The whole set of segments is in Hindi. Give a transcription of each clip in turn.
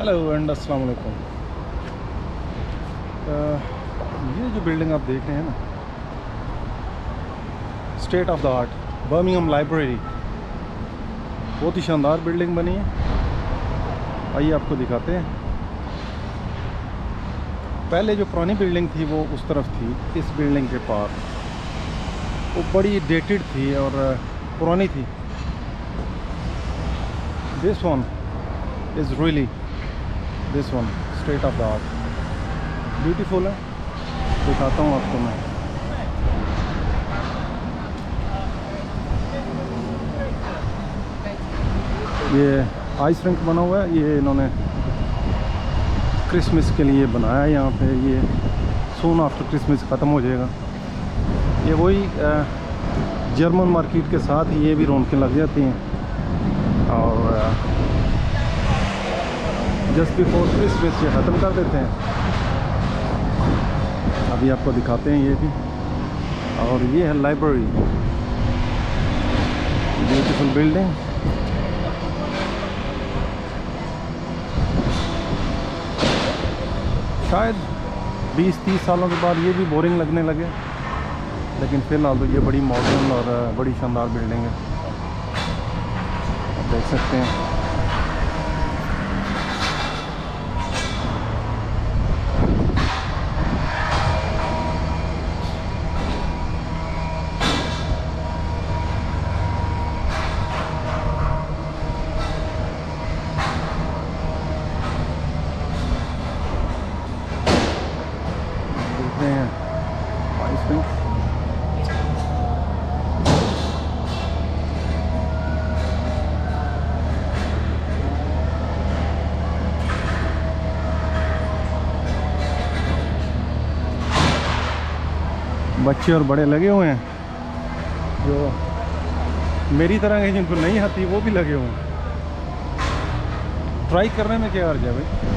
हेलो एंड अस्सलाम वालेकुम। ये जो बिल्डिंग आप देख रहे हैं ना, state of the art Birmingham library, बहुत ही शानदार बिल्डिंग बनी है। आइए आपको दिखाते हैं। पहले जो पुरानी बिल्डिंग थी वो उस तरफ थी, इस बिल्डिंग के पास। वो बड़ी डेटेड थी और पुरानी थी। This one is really this one state of the art, beautiful है। दिखाता हूँ आपको मैं। ये आइस रिंक बना हुआ है, ये इन्होंने क्रिसमस के लिए बनाया है यहाँ पे। ये सून आफ्टर क्रिसमस ख़त्म हो जाएगा। ये वही जर्मन मार्केट के साथ ये भी रौनकें लग जाती हैं। और जस्ट बिफोर क्रिसमस ये ख़त्म कर देते हैं। अभी आपको दिखाते हैं ये भी। और ये है लाइब्रेरी, ब्यूटीफुल बिल्डिंग। शायद 20-30 सालों के बाद ये भी बोरिंग लगने लगे, लेकिन फ़िलहाल तो ये बड़ी मॉडर्न और बड़ी शानदार बिल्डिंग है। आप देख सकते हैं। बच्चे और बड़े लगे हुए हैं, जो मेरी तरह के जिनको नहीं आती वो भी लगे हुए हैं। ट्राई करने में क्या अर्ज है भाई।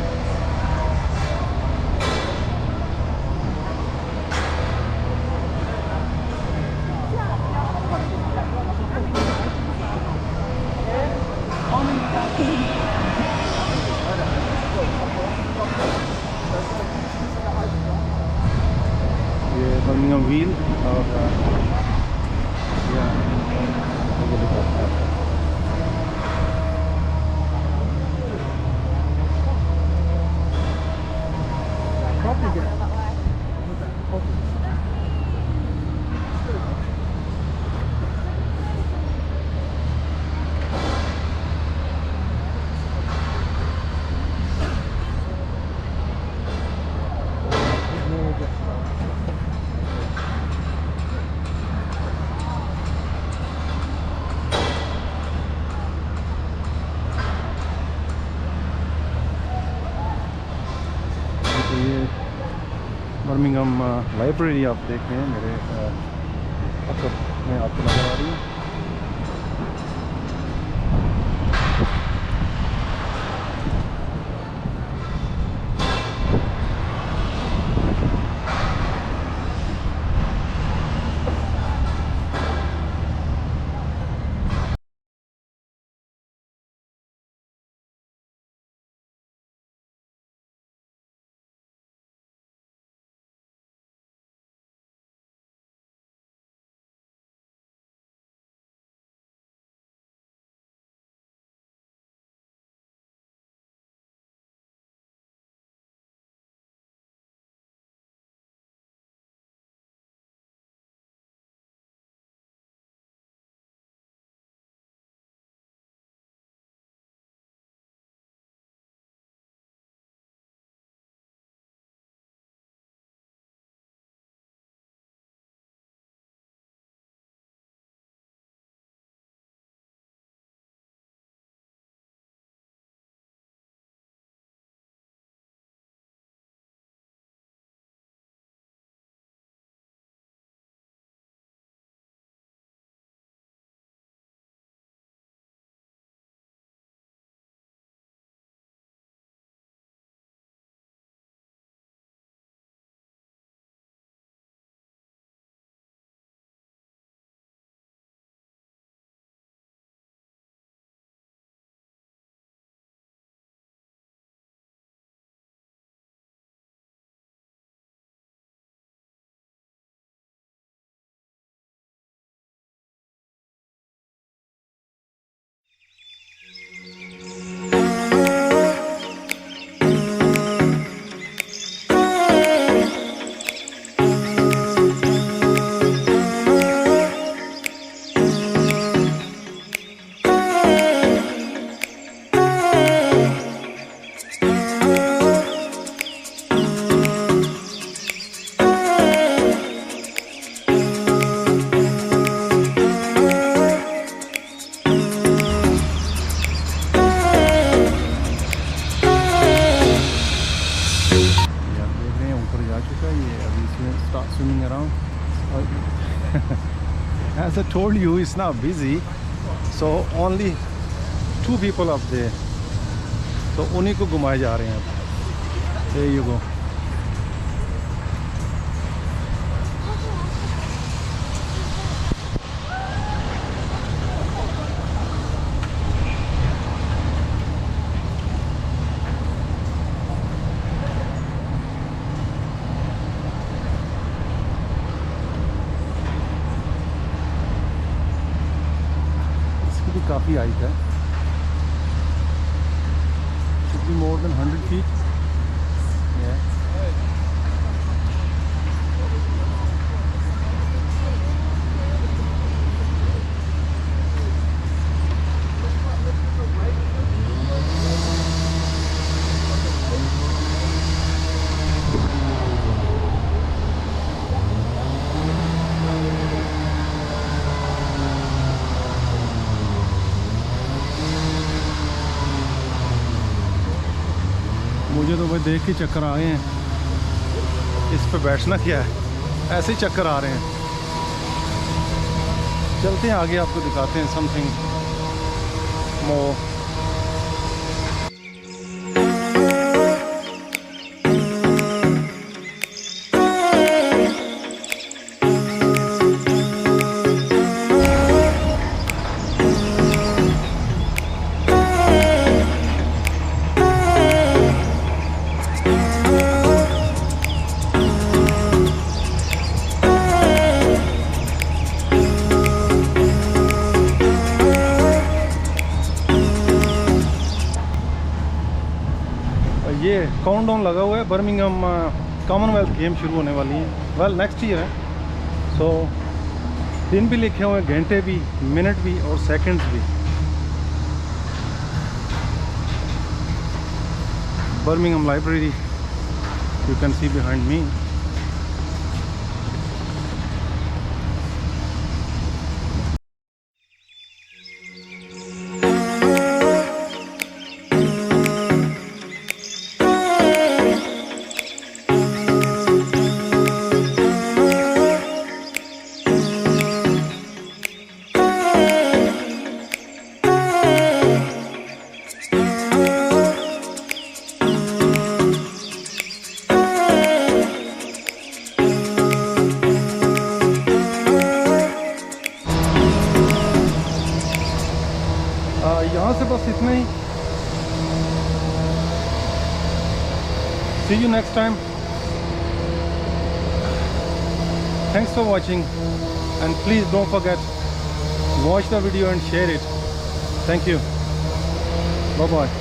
बर्मिंघम व्हील और ये बर्मिंघम लाइब्रेरी आप देख रहे हैं मेरे में आपको नज़र आ रही है। told you it's not busy, so only 2 people up there, तो उन्हीं को घुमाए जा रहे हैं अब। There you go. काफ़ी हाइट है, should be more than 100 feet. Yeah. मुझे तो भाई देख के चक्कर आ गए हैं, इस पे बैठना क्या है, ऐसे ही चक्कर आ रहे हैं। चलते हैं आगे, आपको दिखाते हैं समथिंग मोर। ये काउंटडाउन लगा हुआ है, बर्मिंघम कॉमनवेल्थ गेम शुरू होने वाली हैं। वेल नेक्स्ट ईयर है, सो दिन भी लिखे हुए हैं, घंटे भी, मिनट भी और सेकंड्स भी। Birmingham library you can see behind me. यहाँ से बस इतना ही। See you next time. Thanks for watching, and please don't forget, watch the video and share it. Thank you. Bye bye.